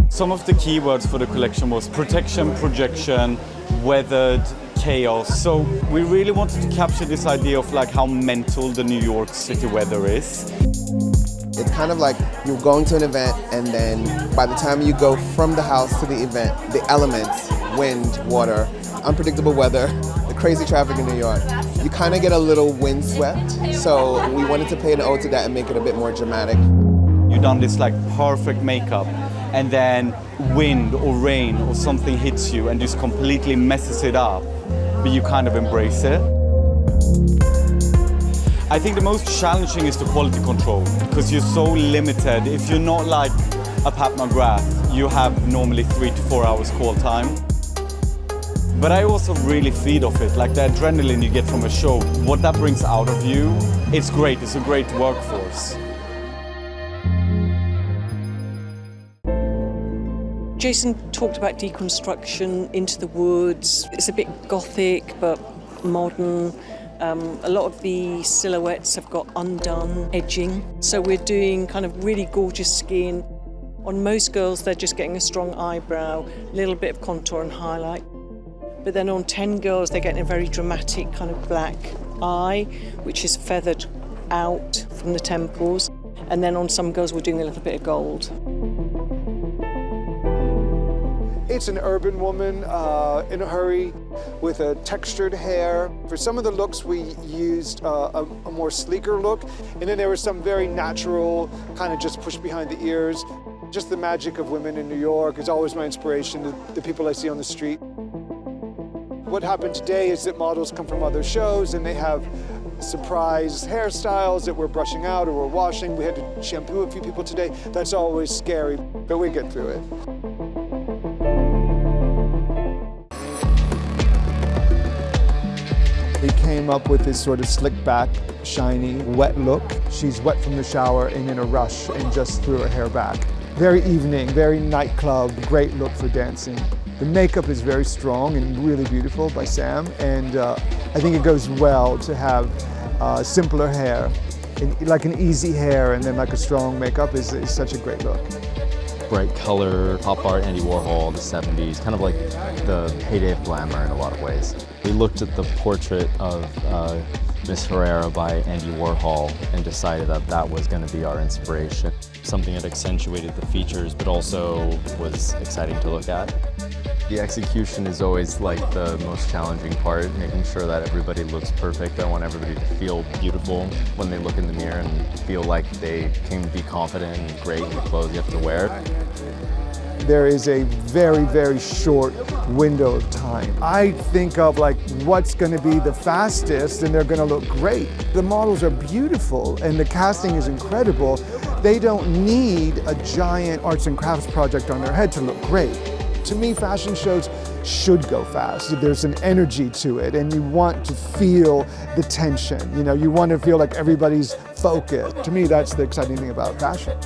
Some of the keywords for the collection was protection, projection, weathered, chaos. So we really wanted to capture this idea of like how mental the New York City weather is. It's kind of like you're going to an event, and then by the time you go from the house to the event, the elements, wind, water, unpredictable weather, the crazy traffic in New York, you kind of get a little windswept. So we wanted to pay an ode to that and make it a bit more dramatic. You've done this like perfect makeup, and then wind or rain or something hits you and just completely messes it up, but you kind of embrace it. I think the most challenging is the quality control, because you're so limited. If you're not like a Pat McGrath, you have normally 3 to 4 hours call time. But I also really feed off it, like the adrenaline you get from a show, what that brings out of you, it's great, it's a great workforce. Jason talked about deconstruction into the woods. It's a bit gothic, but modern. A lot of the silhouettes have got undone edging. So we're doing kind of really gorgeous skin. On most girls, they're just getting a strong eyebrow, a little bit of contour and highlight. But then on 10 girls, they're getting a very dramatic kind of black eye, which is feathered out from the temples. And then on some girls, we're doing a little bit of gold. It's an urban woman in a hurry with a textured hair. For some of the looks, we used a more sleeker look. And then there was some very natural, kind of just pushed behind the ears. Just the magic of women in New York is always my inspiration, the people I see on the street. What happened today is that models come from other shows and they have surprise hairstyles that we're brushing out or we're washing. We had to shampoo a few people today. That's always scary, but we get through it. We came up with this sort of slick back, shiny, wet look. She's wet from the shower and in a rush and just threw her hair back. Very evening, very nightclub, great look for dancing. The makeup is very strong and really beautiful by Sam, and I think it goes well to have simpler hair, like an easy hair and then like a strong makeup is such a great look. Bright color, pop art, Andy Warhol, the 70s, kind of like the heyday of glamour in a lot of ways. We looked at the portrait of Miss Herrera by Andy Warhol and decided that that was going to be our inspiration. Something that accentuated the features but also was exciting to look at. The execution is always like the most challenging part, making sure that everybody looks perfect. I want everybody to feel beautiful when they look in the mirror and feel like they can be confident and great in the clothes you have to wear. There is a very, very short window of time. I think of like what's going to be the fastest and they're going to look great. The models are beautiful and the casting is incredible. They don't need a giant arts and crafts project on their head to look great. To me, fashion shows should go fast. There's an energy to it and you want to feel the tension. You know, you want to feel like everybody's focused. To me, that's the exciting thing about fashion.